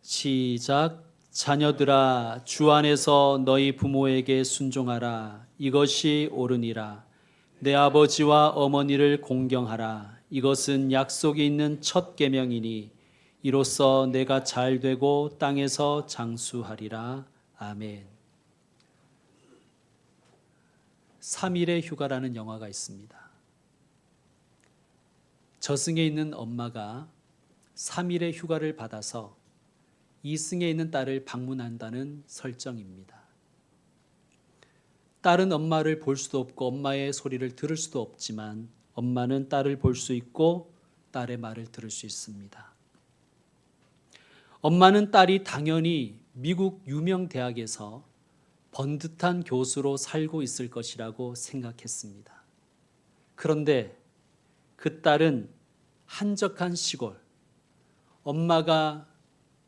시작. 자녀들아, 주 안에서 너희 부모에게 순종하라. 이것이 옳으니라. 내 아버지와 어머니를 공경하라. 이것은 약속이 있는 첫 계명이니 이로써 내가 잘 되고 땅에서 장수하리라. 아멘. 3일의 휴가라는 영화가 있습니다. 저승에 있는 엄마가 3일의 휴가를 받아서 이승에 있는 딸을 방문한다는 설정입니다. 딸은 엄마를 볼 수도 없고 엄마의 소리를 들을 수도 없지만 엄마는 딸을 볼 수 있고 딸의 말을 들을 수 있습니다. 엄마는 딸이 당연히 미국 유명 대학에서 번듯한 교수로 살고 있을 것이라고 생각했습니다. 그런데 그 딸은 한적한 시골, 엄마가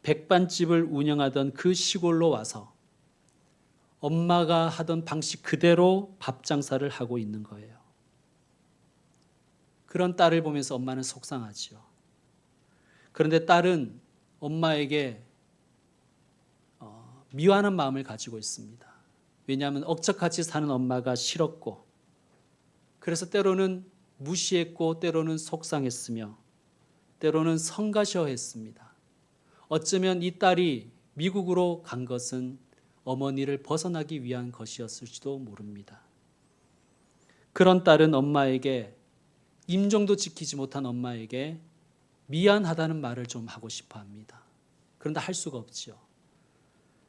백반집을 운영하던 그 시골로 와서 엄마가 하던 방식 그대로 밥 장사를 하고 있는 거예요. 그런 딸을 보면서 엄마는 속상하지요. 그런데 딸은 엄마에게 미워하는 마음을 가지고 있습니다. 왜냐하면 억척같이 사는 엄마가 싫었고, 그래서 때로는 무시했고 때로는 속상했으며 때로는 성가셔했습니다. 어쩌면 이 딸이 미국으로 간 것은 어머니를 벗어나기 위한 것이었을지도 모릅니다. 그런 딸은 엄마에게, 임종도 지키지 못한 엄마에게 미안하다는 말을 좀 하고 싶어 합니다. 그런데 할 수가 없죠.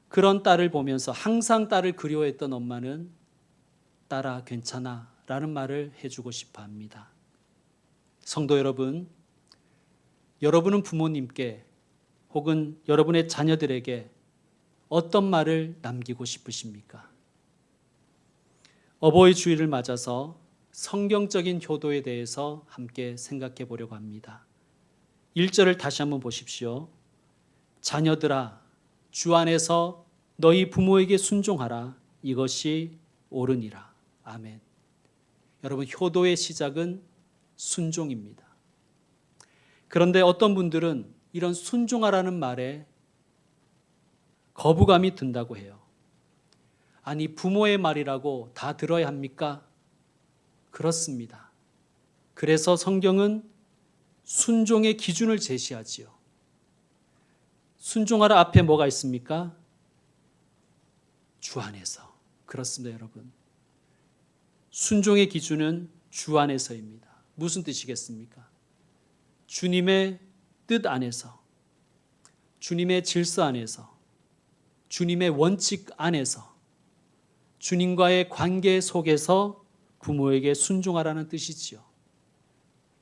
그런 딸을 보면서 항상 딸을 그리워했던 엄마는 딸아 괜찮아 라는 말을 해주고 싶어 합니다. 성도 여러분, 여러분은 부모님께 혹은 여러분의 자녀들에게 어떤 말을 남기고 싶으십니까? 어버이 주일을 맞아서 성경적인 효도에 대해서 함께 생각해 보려고 합니다. 1절을 다시 한번 보십시오. 자녀들아, 주 안에서 너희 부모에게 순종하라. 이것이 옳으니라. 아멘. 여러분, 효도의 시작은 순종입니다. 그런데 어떤 분들은 이런 순종하라는 말에 거부감이 든다고 해요. 아니, 부모의 말이라고 다 들어야 합니까? 그렇습니다. 그래서 성경은 순종의 기준을 제시하지요. 순종하라 앞에 뭐가 있습니까? 주 안에서. 그렇습니다, 여러분. 순종의 기준은 주 안에서입니다. 무슨 뜻이겠습니까? 주님의 뜻 안에서, 주님의 질서 안에서, 주님의 원칙 안에서, 주님과의 관계 속에서 부모에게 순종하라는 뜻이지요.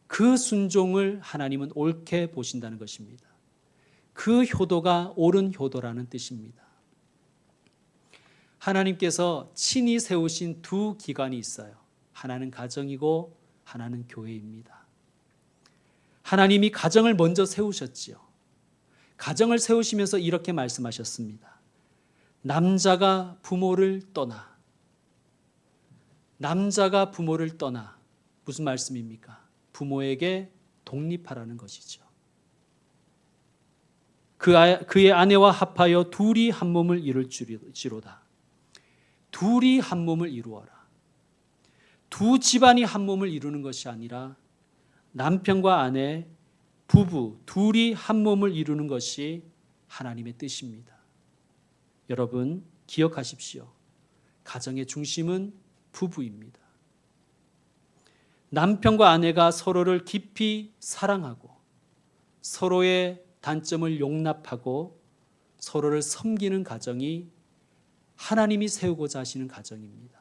그 순종을 하나님은 옳게 보신다는 것입니다. 그 효도가 옳은 효도라는 뜻입니다. 하나님께서 친히 세우신 두 기관이 있어요. 하나는 가정이고 하나는 교회입니다. 하나님이 가정을 먼저 세우셨지요. 가정을 세우시면서 이렇게 말씀하셨습니다. 남자가 부모를 떠나. 남자가 부모를 떠나. 무슨 말씀입니까? 부모에게 독립하라는 것이죠. 그의 아내와 합하여 둘이 한 몸을 이룰지로다. 둘이 한 몸을 이루어라. 두 집안이 한 몸을 이루는 것이 아니라 남편과 아내, 부부 둘이 한 몸을 이루는 것이 하나님의 뜻입니다. 여러분 기억하십시오. 가정의 중심은 부부입니다. 남편과 아내가 서로를 깊이 사랑하고 서로의 단점을 용납하고 서로를 섬기는 가정이 하나님이 세우고자 하시는 가정입니다.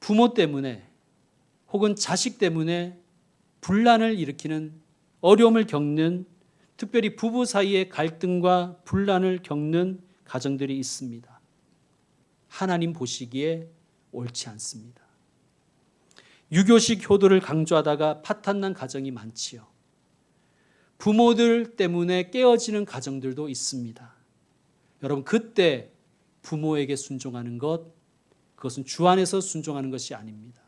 부모 때문에 혹은 자식 때문에 분란을 일으키는 어려움을 겪는, 특별히 부부 사이의 갈등과 분란을 겪는 가정들이 있습니다. 하나님 보시기에 옳지 않습니다. 유교식 효도를 강조하다가 파탄난 가정이 많지요. 부모들 때문에 깨어지는 가정들도 있습니다. 여러분, 그때 부모에게 순종하는 것, 그것은 주 안에서 순종하는 것이 아닙니다.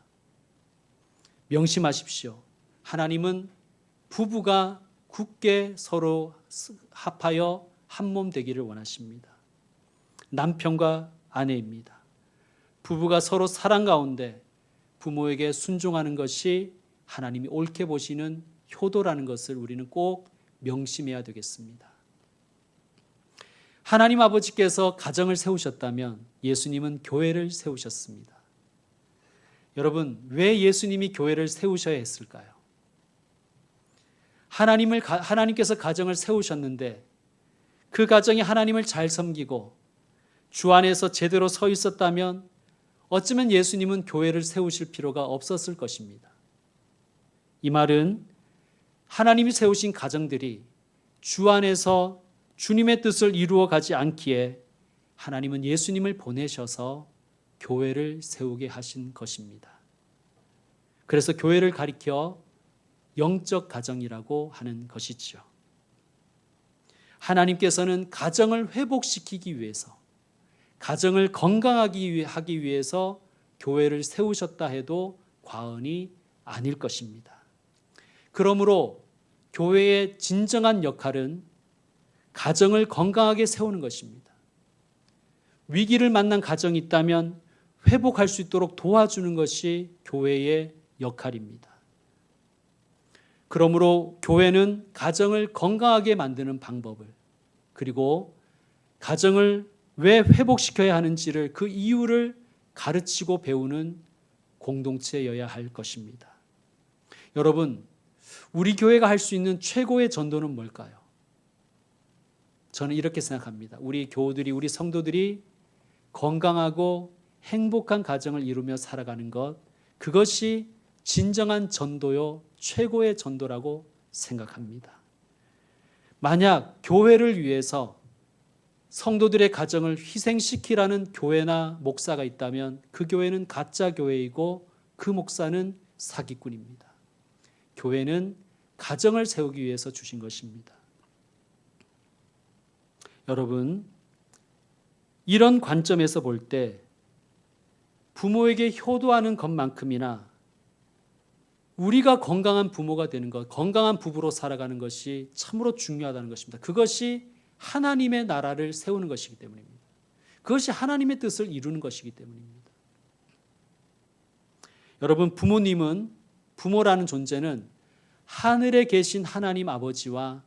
명심하십시오. 하나님은 부부가 굳게 서로 합하여 한 몸 되기를 원하십니다. 남편과 아내입니다. 부부가 서로 사랑 가운데 부모에게 순종하는 것이 하나님이 옳게 보시는 효도라는 것을 우리는 꼭 명심해야 되겠습니다. 하나님 아버지께서 가정을 세우셨다면 예수님은 교회를 세우셨습니다. 여러분, 왜 예수님이 교회를 세우셔야 했을까요? 하나님께서 가정을 세우셨는데 그 가정이 하나님을 잘 섬기고 주 안에서 제대로 서 있었다면 어쩌면 예수님은 교회를 세우실 필요가 없었을 것입니다. 이 말은 하나님이 세우신 가정들이 주 안에서 주님의 뜻을 이루어 가지 않기에 하나님은 예수님을 보내셔서 교회를 세우게 하신 것입니다. 그래서 교회를 가리켜 영적 가정이라고 하는 것이죠. 하나님께서는 가정을 회복시키기 위해서, 가정을 건강하게 하기 위해서 교회를 세우셨다 해도 과언이 아닐 것입니다. 그러므로 교회의 진정한 역할은 가정을 건강하게 세우는 것입니다. 위기를 만난 가정이 있다면 회복할 수 있도록 도와주는 것이 교회의 역할입니다. 그러므로 교회는 가정을 건강하게 만드는 방법을, 그리고 가정을 왜 회복시켜야 하는지를, 그 이유를 가르치고 배우는 공동체여야 할 것입니다. 여러분, 우리 교회가 할 수 있는 최고의 전도는 뭘까요? 저는 이렇게 생각합니다. 우리 교우들이, 우리 성도들이 건강하고 행복한 가정을 이루며 살아가는 것, 그것이 진정한 전도요, 최고의 전도라고 생각합니다. 만약 교회를 위해서 성도들의 가정을 희생시키라는 교회나 목사가 있다면 그 교회는 가짜 교회이고 그 목사는 사기꾼입니다. 교회는 가정을 세우기 위해서 주신 것입니다. 여러분, 이런 관점에서 볼 때 부모에게 효도하는 것만큼이나 우리가 건강한 부모가 되는 것, 건강한 부부로 살아가는 것이 참으로 중요하다는 것입니다. 그것이 하나님의 나라를 세우는 것이기 때문입니다. 그것이 하나님의 뜻을 이루는 것이기 때문입니다. 여러분, 부모라는 존재는 하늘에 계신 하나님 아버지와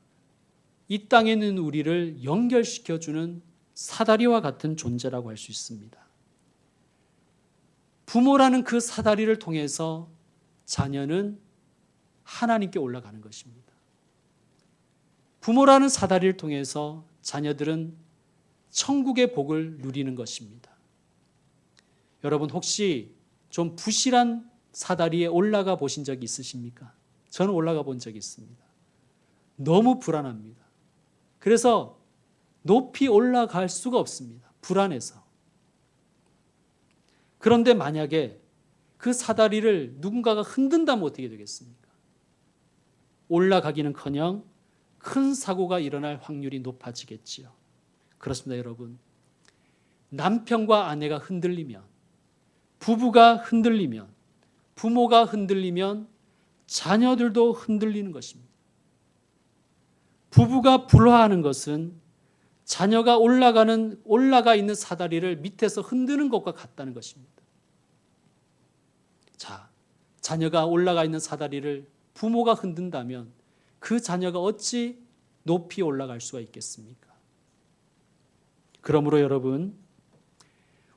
이 땅에 있는 우리를 연결시켜주는 사다리와 같은 존재라고 할 수 있습니다. 부모라는 그 사다리를 통해서 자녀는 하나님께 올라가는 것입니다. 부모라는 사다리를 통해서 자녀들은 천국의 복을 누리는 것입니다. 여러분, 혹시 좀 부실한 사다리에 올라가 보신 적이 있으십니까? 저는 올라가 본 적이 있습니다. 너무 불안합니다. 그래서 높이 올라갈 수가 없습니다. 불안해서. 그런데 만약에 그 사다리를 누군가가 흔든다면 어떻게 되겠습니까? 올라가기는커녕 큰 사고가 일어날 확률이 높아지겠지요. 그렇습니다, 여러분. 남편과 아내가 흔들리면, 부부가 흔들리면, 부모가 흔들리면 자녀들도 흔들리는 것입니다. 부부가 불화하는 것은 자녀가 올라가 있는 사다리를 밑에서 흔드는 것과 같다는 것입니다. 자, 자녀가 올라가 있는 사다리를 부모가 흔든다면 그 자녀가 어찌 높이 올라갈 수가 있겠습니까? 그러므로 여러분,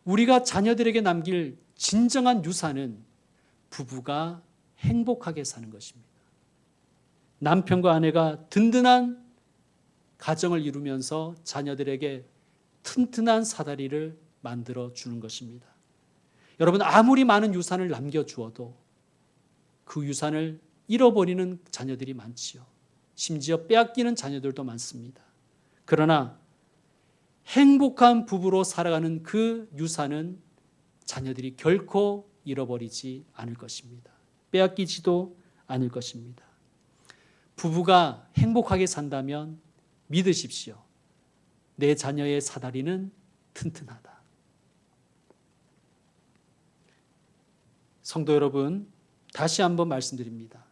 우리가 자녀들에게 남길 진정한 유산은 부부가 행복하게 사는 것입니다. 남편과 아내가 든든한 가정을 이루면서 자녀들에게 튼튼한 사다리를 만들어 주는 것입니다. 여러분, 아무리 많은 유산을 남겨주어도 그 유산을 잃어버리는 자녀들이 많지요. 심지어 빼앗기는 자녀들도 많습니다. 그러나 행복한 부부로 살아가는 그 유산은 자녀들이 결코 잃어버리지 않을 것입니다. 빼앗기지도 않을 것입니다. 부부가 행복하게 산다면 믿으십시오. 내 자녀의 사다리는 튼튼하다. 성도 여러분, 다시 한번 말씀드립니다.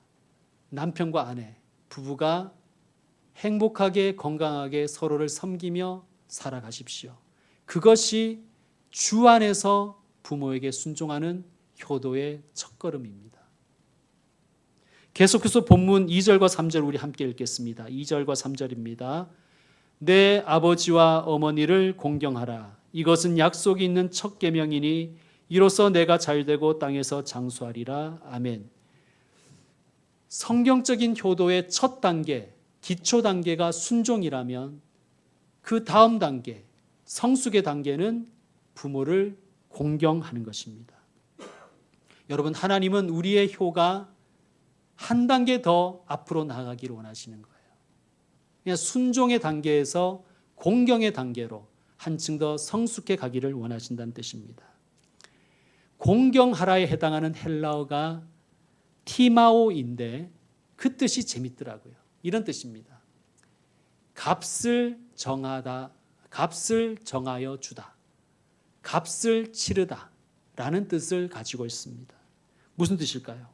남편과 아내, 부부가 행복하게 건강하게 서로를 섬기며 살아가십시오. 그것이 주 안에서 부모에게 순종하는 효도의 첫걸음입니다. 계속해서 본문 2절과 3절 우리 함께 읽겠습니다. 2절과 3절입니다. 내 아버지와 어머니를 공경하라. 이것은 약속이 있는 첫 계명이니 이로써 내가 잘되고 땅에서 장수하리라. 아멘. 성경적인 효도의 첫 단계, 기초 단계가 순종이라면 그 다음 단계, 성숙의 단계는 부모를 공경하는 것입니다. 여러분, 하나님은 우리의 효가 한 단계 더 앞으로 나가기를 원하시는 거예요. 그냥 순종의 단계에서 공경의 단계로 한층 더 성숙해 가기를 원하신다는 뜻입니다. 공경하라에 해당하는 헬라어가 티마오인데 그 뜻이 재밌더라고요. 이런 뜻입니다. 값을 정하다, 값을 정하여 주다, 값을 치르다 라는 뜻을 가지고 있습니다. 무슨 뜻일까요?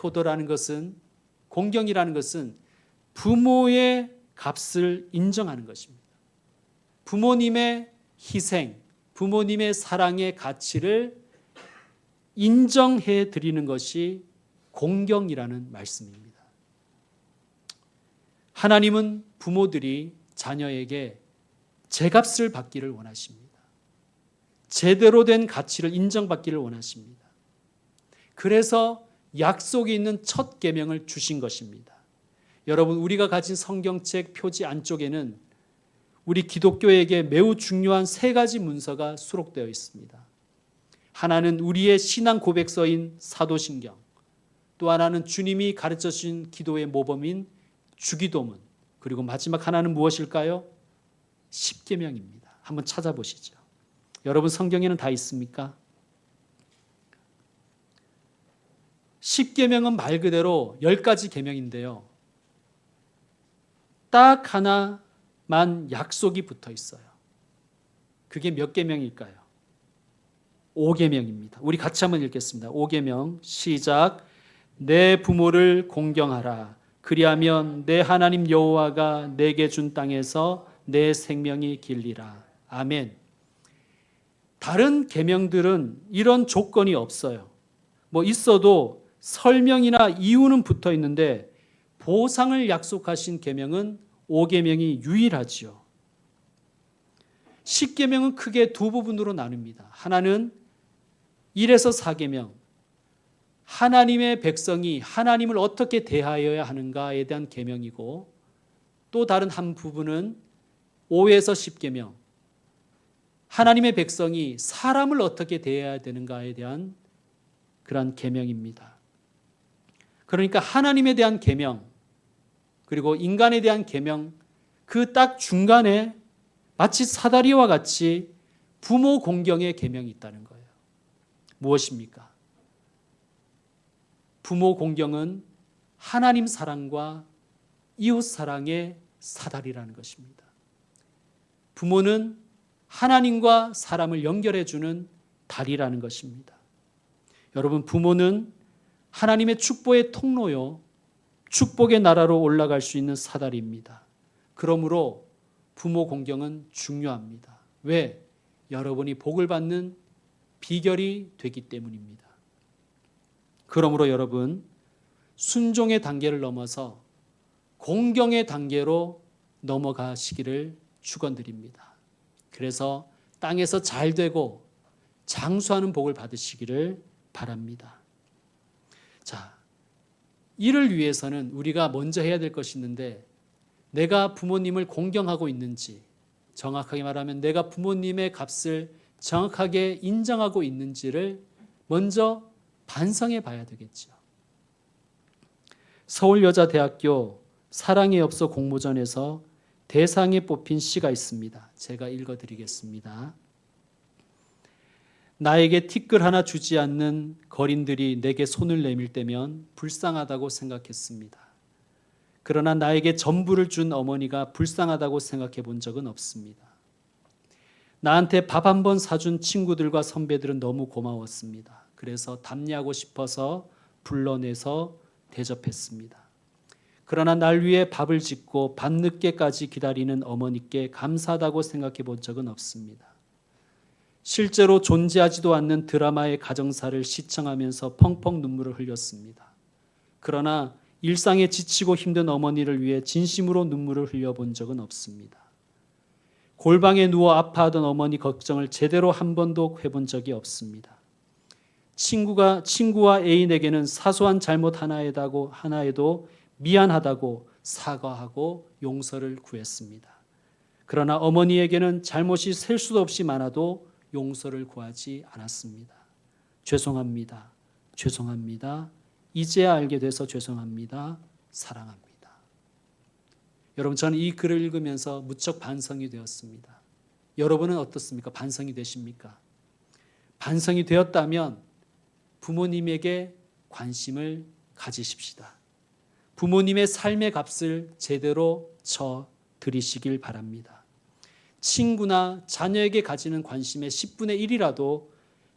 효도라는 것은, 공경이라는 것은 부모의 값을 인정하는 것입니다. 부모님의 희생, 부모님의 사랑의 가치를 인정해 드리는 것이 공경이라는 말씀입니다. 하나님은 부모들이 자녀에게 제값을 받기를 원하십니다. 제대로 된 가치를 인정받기를 원하십니다. 그래서 약속이 있는 첫 계명을 주신 것입니다. 여러분, 우리가 가진 성경책 표지 안쪽에는 우리 기독교에게 매우 중요한 세 가지 문서가 수록되어 있습니다. 하나는 우리의 신앙 고백서인 사도신경, 또 하나는 주님이 가르쳐 주신 기도의 모범인 주기도문, 그리고 마지막 하나는 무엇일까요? 십계명입니다. 한번 찾아보시죠. 여러분, 성경에는 다 있습니까? 십계명은 말 그대로 10가지 계명인데요. 딱 하나만 약속이 붙어 있어요. 그게 몇 계명일까요? 5계명입니다. 우리 같이 한번 읽겠습니다. 5계명 시작. 내 부모를 공경하라. 그리하면 내 하나님 여호와가 내게 준 땅에서 내 생명이 길리라. 아멘. 다른 계명들은 이런 조건이 없어요. 뭐 있어도 설명이나 이유는 붙어 있는데 보상을 약속하신 계명은 5계명이 유일하지요. 10계명은 크게 두 부분으로 나눕니다. 하나는 1에서 4계명, 하나님의 백성이 하나님을 어떻게 대하여야 하는가에 대한 계명이고, 또 다른 한 부분은 5에서 10계명, 하나님의 백성이 사람을 어떻게 대해야 되는가에 대한 그런 계명입니다. 그러니까 하나님에 대한 계명, 그리고 인간에 대한 계명, 그 딱 중간에 마치 사다리와 같이 부모 공경의 계명이 있다는 거예요. 무엇입니까? 부모 공경은 하나님 사랑과 이웃 사랑의 사다리라는 것입니다. 부모는 하나님과 사람을 연결해 주는 다리라는 것입니다. 여러분, 부모는 하나님의 축복의 통로요, 축복의 나라로 올라갈 수 있는 사다리입니다. 그러므로 부모 공경은 중요합니다. 왜? 여러분이 복을 받는 비결이 되기 때문입니다. 그러므로 여러분, 순종의 단계를 넘어서 공경의 단계로 넘어가시기를 축원드립니다. 그래서 땅에서 잘 되고 장수하는 복을 받으시기를 바랍니다. 자, 이를 위해서는 우리가 먼저 해야 될 것이 있는데, 내가 부모님을 공경하고 있는지, 정확하게 말하면 내가 부모님의 값을 정확하게 인정하고 있는지를 먼저 반성해 봐야 되겠죠. 서울여자대학교 사랑의 엽서 공모전에서 대상에 뽑힌 시가 있습니다. 제가 읽어드리겠습니다. 나에게 티끌 하나 주지 않는 거린들이 내게 손을 내밀 때면 불쌍하다고 생각했습니다. 그러나 나에게 전부를 준 어머니가 불쌍하다고 생각해 본 적은 없습니다. 나한테 밥 한 번 사준 친구들과 선배들은 너무 고마웠습니다. 그래서 답례하고 싶어서 불러내서 대접했습니다. 그러나 날 위해 밥을 짓고 밤늦게까지 기다리는 어머니께 감사하다고 생각해 본 적은 없습니다. 실제로 존재하지도 않는 드라마의 가정사를 시청하면서 펑펑 눈물을 흘렸습니다. 그러나 일상에 지치고 힘든 어머니를 위해 진심으로 눈물을 흘려본 적은 없습니다. 골방에 누워 아파하던 어머니 걱정을 제대로 한 번도 해본 적이 없습니다. 친구와 애인에게는 사소한 잘못 하나에도 미안하다고 사과하고 용서를 구했습니다. 그러나 어머니에게는 잘못이 셀 수도 없이 많아도 용서를 구하지 않았습니다. 죄송합니다. 죄송합니다. 이제야 알게 돼서 죄송합니다. 사랑합니다. 여러분, 저는 이 글을 읽으면서 무척 반성이 되었습니다. 여러분은 어떻습니까? 반성이 되십니까? 반성이 되었다면 부모님에게 관심을 가지십시다. 부모님의 삶의 값을 제대로 쳐 드리시길 바랍니다. 친구나 자녀에게 가지는 관심의 10분의 1이라도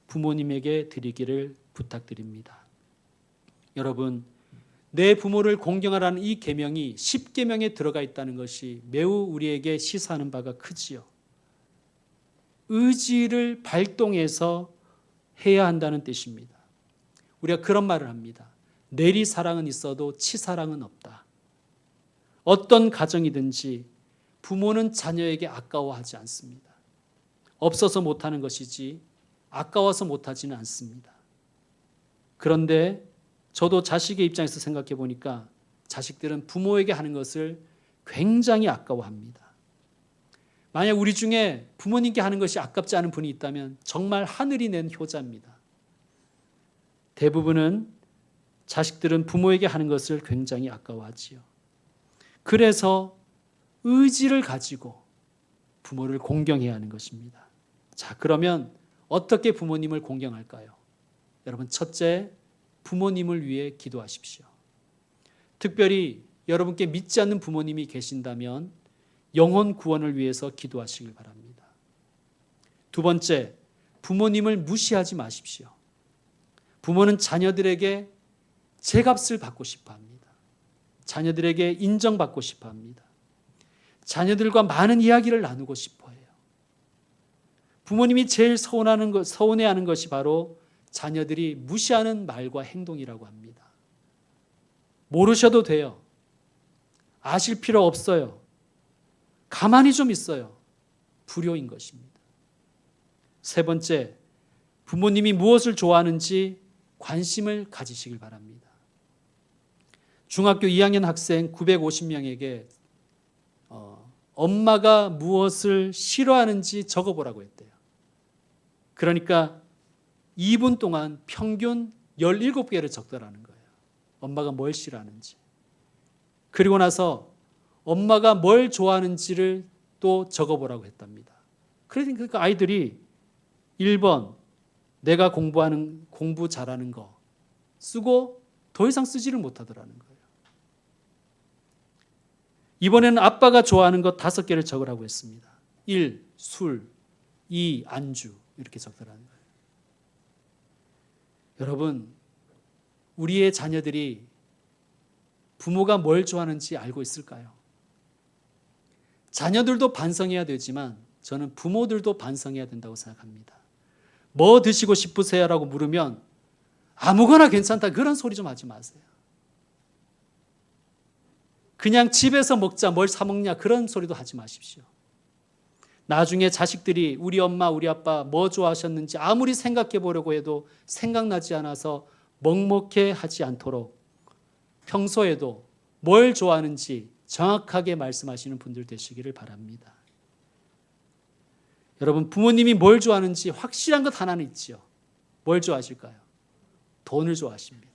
부모님에게 드리기를 부탁드립니다. 여러분, 내 부모를 공경하라는 이 계명이 10계명에 들어가 있다는 것이 매우 우리에게 시사하는 바가 크지요. 의지를 발동해서 해야 한다는 뜻입니다. 우리가 그런 말을 합니다. 내리사랑은 있어도 치사랑은 없다. 어떤 가정이든지 부모는 자녀에게 아까워하지 않습니다. 없어서 못하는 것이지 아까워서 못하지는 않습니다. 그런데 저도 자식의 입장에서 생각해 보니까 자식들은 부모에게 하는 것을 굉장히 아까워합니다. 만약 우리 중에 부모님께 하는 것이 아깝지 않은 분이 있다면 정말 하늘이 낸 효자입니다. 대부분은 자식들은 부모에게 하는 것을 굉장히 아까워하지요. 그래서 의지를 가지고 부모를 공경해야 하는 것입니다. 자, 그러면 어떻게 부모님을 공경할까요? 여러분, 첫째, 부모님을 위해 기도하십시오. 특별히 여러분께 믿지 않는 부모님이 계신다면 영혼 구원을 위해서 기도하시길 바랍니다. 두 번째, 부모님을 무시하지 마십시오. 부모는 자녀들에게 제값을 받고 싶어 합니다. 자녀들에게 인정받고 싶어 합니다. 자녀들과 많은 이야기를 나누고 싶어 해요. 부모님이 제일 서운해하는 것이 바로 자녀들이 무시하는 말과 행동이라고 합니다. 모르셔도 돼요. 아실 필요 없어요. 가만히 좀 있어요. 불효인 것입니다. 세 번째, 부모님이 무엇을 좋아하는지 관심을 가지시길 바랍니다. 중학교 2학년 학생 950명에게 엄마가 무엇을 싫어하는지 적어보라고 했대요. 그러니까 2분 동안 평균 17개를 적더라는 거예요. 엄마가 뭘 싫어하는지. 그리고 나서 엄마가 뭘 좋아하는지를 또 적어보라고 했답니다. 그러니까 아이들이 1번 내가 공부 잘하는 거 쓰고 더 이상 쓰지를 못하더라는 거예요. 이번에는 아빠가 좋아하는 것 5개를 적으라고 했습니다. 1. 술, 2. 안주 이렇게 적더라는 거예요. 여러분, 우리의 자녀들이 부모가 뭘 좋아하는지 알고 있을까요? 자녀들도 반성해야 되지만 저는 부모들도 반성해야 된다고 생각합니다. 뭐 드시고 싶으세요? 라고 물으면 아무거나 괜찮다 그런 소리 좀 하지 마세요. 그냥 집에서 먹자 뭘 사 먹냐 그런 소리도 하지 마십시오. 나중에 자식들이 우리 엄마 우리 아빠 뭐 좋아하셨는지 아무리 생각해 보려고 해도 생각나지 않아서 먹먹해 하지 않도록 평소에도 뭘 좋아하는지 정확하게 말씀하시는 분들 되시기를 바랍니다. 여러분, 부모님이 뭘 좋아하는지 확실한 것 하나는 있지요. 뭘 좋아하실까요? 돈을 좋아하십니다.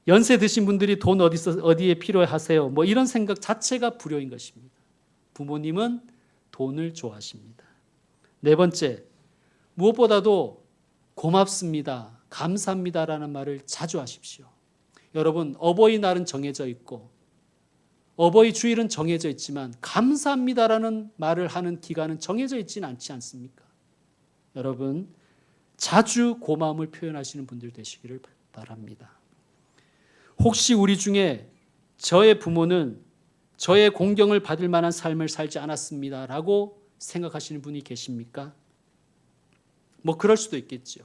연세 드신 분들이 돈 어디에 필요하세요? 뭐 이런 생각 자체가 불효인 것입니다. 부모님은 돈을 좋아하십니다. 네 번째, 무엇보다도 고맙습니다, 감사합니다라는 말을 자주 하십시오. 여러분, 어버이날은 정해져 있고 어버이 주일은 정해져 있지만 감사합니다라는 말을 하는 기간은 정해져 있지는 않지 않습니까? 여러분, 자주 고마움을 표현하시는 분들 되시기를 바랍니다. 혹시 우리 중에 저의 부모는 저의 공경을 받을 만한 삶을 살지 않았습니다라고 생각하시는 분이 계십니까? 뭐 그럴 수도 있겠죠.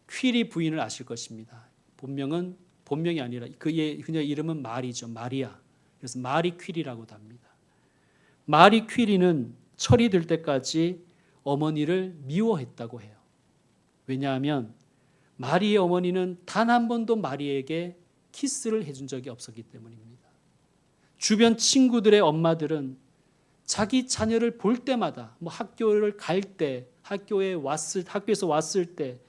퀴리 부인을 아실 것입니다. 본명이 아니라 그녀의 이름은 마리죠. 마리아. 그래서 마리 퀴리라고도 합니다. 마리 퀴리는 철이 들 때까지 어머니를 미워했다고 해요. 왜냐하면 마리의 어머니는 단 한 번도 마리에게 키스를 해준 적이 없었기 때문입니다. 주변 친구들의 엄마들은 자기 자녀를 볼 때마다 학교를 갈 때, 학교에서 왔을 때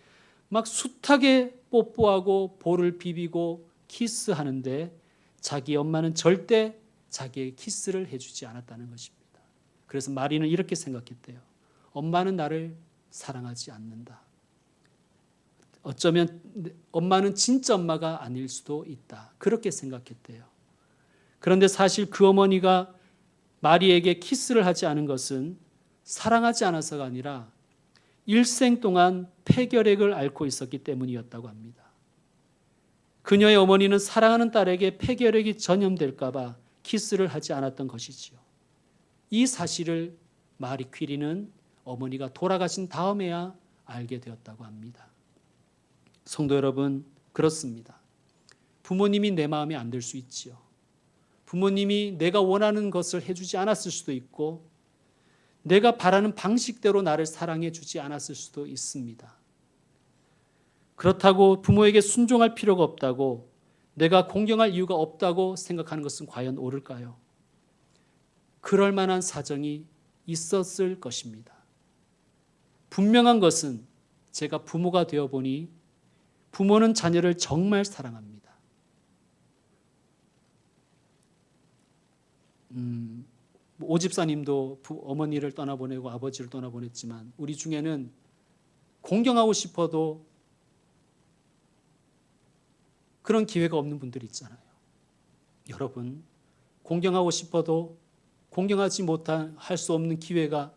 막 숱하게 뽀뽀하고 볼을 비비고 키스하는데 자기 엄마는 절대 자기의 키스를 해주지 않았다는 것입니다. 그래서 마리는 이렇게 생각했대요. 엄마는 나를 사랑하지 않는다. 어쩌면 엄마는 진짜 엄마가 아닐 수도 있다. 그렇게 생각했대요. 그런데 사실 그 어머니가 마리에게 키스를 하지 않은 것은 사랑하지 않아서가 아니라 일생 동안 폐결핵을 앓고 있었기 때문이었다고 합니다. 그녀의 어머니는 사랑하는 딸에게 폐결핵이 전염될까 봐 키스를 하지 않았던 것이지요. 이 사실을 마리 퀴리는 어머니가 돌아가신 다음에야 알게 되었다고 합니다. 성도 여러분, 그렇습니다. 부모님이 내 마음에 안 들 수 있지요. 부모님이 내가 원하는 것을 해주지 않았을 수도 있고 내가 바라는 방식대로 나를 사랑해 주지 않았을 수도 있습니다. 그렇다고 부모에게 순종할 필요가 없다고 내가 공경할 이유가 없다고 생각하는 것은 과연 옳을까요? 그럴 만한 사정이 있었을 것입니다. 분명한 것은 제가 부모가 되어 보니 부모는 자녀를 정말 사랑합니다. 오 집사님도 어머니를 떠나보내고 아버지를 떠나보냈지만 우리 중에는 공경하고 싶어도 그런 기회가 없는 분들이 있잖아요. 여러분, 공경하고 싶어도 공경하지 할 수 없는 기회가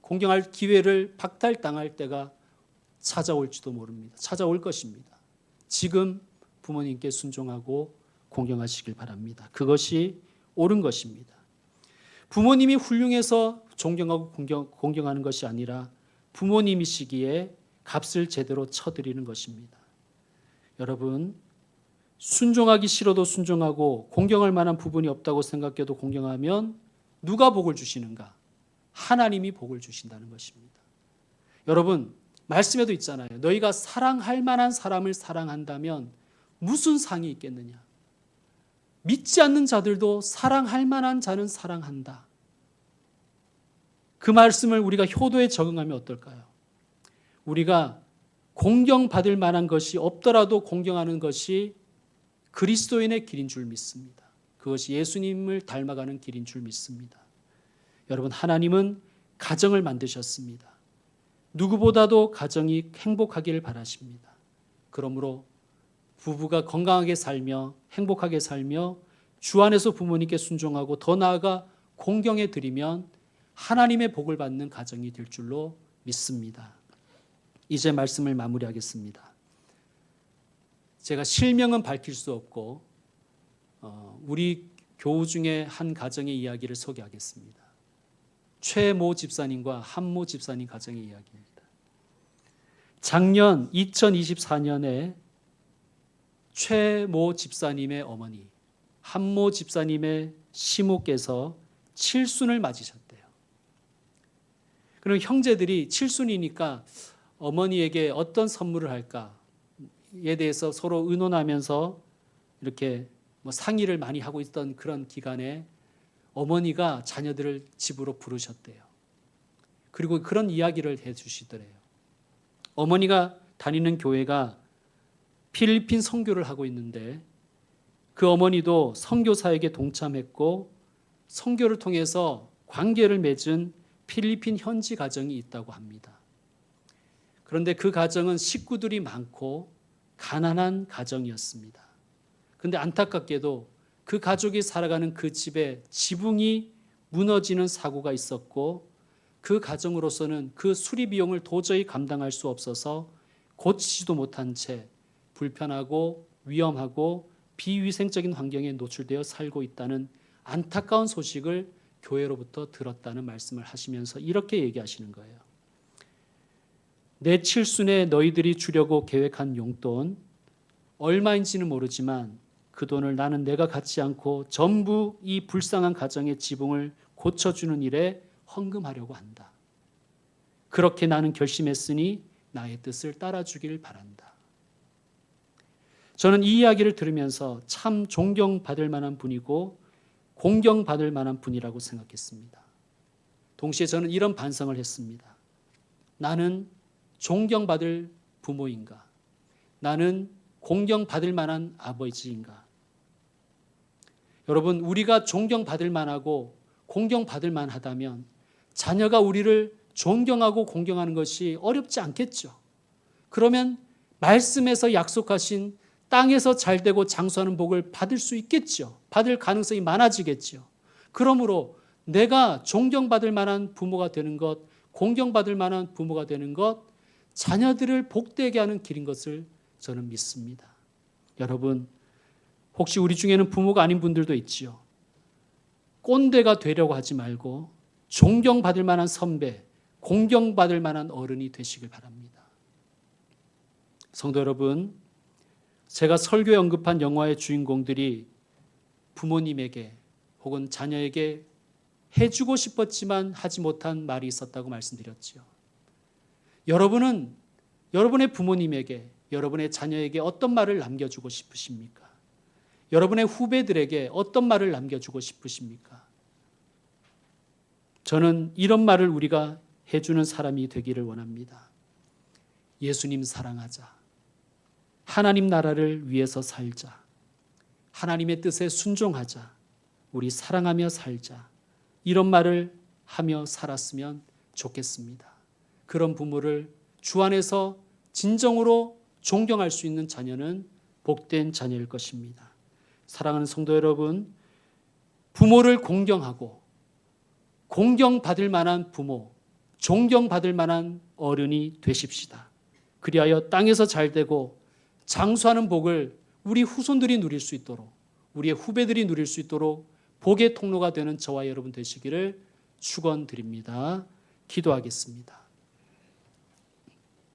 공경할 기회를 박탈당할 때가 찾아올지도 모릅니다. 찾아올 것입니다. 지금 부모님께 순종하고 공경하시길 바랍니다. 그것이 옳은 것입니다. 부모님이 훌륭해서 존경하고 공경하는 것이 아니라 부모님이시기에 값을 제대로 쳐드리는 것입니다. 여러분, 순종하기 싫어도 순종하고 공경할 만한 부분이 없다고 생각해도 공경하면 누가 복을 주시는가? 하나님이 복을 주신다는 것입니다. 여러분, 말씀에도 있잖아요. 너희가 사랑할 만한 사람을 사랑한다면 무슨 상이 있겠느냐? 믿지 않는 자들도 사랑할 만한 자는 사랑한다. 그 말씀을 우리가 효도에 적용하면 어떨까요? 우리가 공경받을 만한 것이 없더라도 공경하는 것이 그리스도인의 길인 줄 믿습니다. 그것이 예수님을 닮아가는 길인 줄 믿습니다. 여러분, 하나님은 가정을 만드셨습니다. 누구보다도 가정이 행복하기를 바라십니다. 그러므로 부부가 건강하게 살며 행복하게 살며 주 안에서 부모님께 순종하고 더 나아가 공경해 드리면 하나님의 복을 받는 가정이 될 줄로 믿습니다. 이제 말씀을 마무리하겠습니다. 제가 실명은 밝힐 수 없고 우리 교우 중에 한 가정의 이야기를 소개하겠습니다. 최모 집사님과 한모 집사님 가정의 이야기입니다. 작년 2024년에 최모 집사님의 어머니, 한모 집사님의 시모께서 칠순을 맞으셨대요. 그럼 형제들이 칠순이니까 어머니에게 어떤 선물을 할까에 대해서 서로 의논하면서 이렇게 상의를 많이 하고 있던 그런 기간에 어머니가 자녀들을 집으로 부르셨대요. 그리고 그런 이야기를 해주시더래요. 어머니가 다니는 교회가 필리핀 선교를 하고 있는데 그 어머니도 선교사에게 동참했고 선교를 통해서 관계를 맺은 필리핀 현지 가정이 있다고 합니다. 그런데 그 가정은 식구들이 많고 가난한 가정이었습니다. 그런데 안타깝게도 그 가족이 살아가는 그 집에 지붕이 무너지는 사고가 있었고 그 가정으로서는 그 수리 비용을 도저히 감당할 수 없어서 고치지도 못한 채 불편하고 위험하고 비위생적인 환경에 노출되어 살고 있다는 안타까운 소식을 교회로부터 들었다는 말씀을 하시면서 이렇게 얘기하시는 거예요. 내 칠순에 너희들이 주려고 계획한 용돈 얼마인지는 모르지만 그 돈을 나는 내가 갖지 않고 전부 이 불쌍한 가정의 지붕을 고쳐주는 일에 헌금하려고 한다. 그렇게 나는 결심했으니 나의 뜻을 따라주길 바란다. 저는 이 이야기를 들으면서 참 존경받을 만한 분이고 공경받을 만한 분이라고 생각했습니다. 동시에 저는 이런 반성을 했습니다. 나는 존경받을 부모인가? 나는 공경받을 만한 아버지인가? 여러분, 우리가 존경받을 만하고 공경받을 만하다면 자녀가 우리를 존경하고 공경하는 것이 어렵지 않겠죠. 그러면 말씀에서 약속하신 땅에서 잘되고 장수하는 복을 받을 수 있겠죠. 받을 가능성이 많아지겠죠. 그러므로 내가 존경받을 만한 부모가 되는 것, 공경받을 만한 부모가 되는 것, 자녀들을 복되게 하는 길인 것을 저는 믿습니다. 여러분, 혹시 우리 중에는 부모가 아닌 분들도 있지요. 꼰대가 되려고 하지 말고 존경받을 만한 선배, 공경받을 만한 어른이 되시길 바랍니다. 성도 여러분, 제가 설교에 언급한 영화의 주인공들이 부모님에게 혹은 자녀에게 해주고 싶었지만 하지 못한 말이 있었다고 말씀드렸지요. 여러분은 여러분의 부모님에게, 여러분의 자녀에게 어떤 말을 남겨주고 싶으십니까? 여러분의 후배들에게 어떤 말을 남겨주고 싶으십니까? 저는 이런 말을 우리가 해주는 사람이 되기를 원합니다. 예수님 사랑하자. 하나님 나라를 위해서 살자. 하나님의 뜻에 순종하자. 우리 사랑하며 살자. 이런 말을 하며 살았으면 좋겠습니다. 그런 부모를 주 안에서 진정으로 존경할 수 있는 자녀는 복된 자녀일 것입니다. 사랑하는 성도 여러분, 부모를 공경하고 공경받을 만한 부모, 존경받을 만한 어른이 되십시다. 그리하여 땅에서 잘되고 장수하는 복을 우리 후손들이 누릴 수 있도록, 우리의 후배들이 누릴 수 있도록 복의 통로가 되는 저와 여러분 되시기를 축원드립니다. 기도하겠습니다.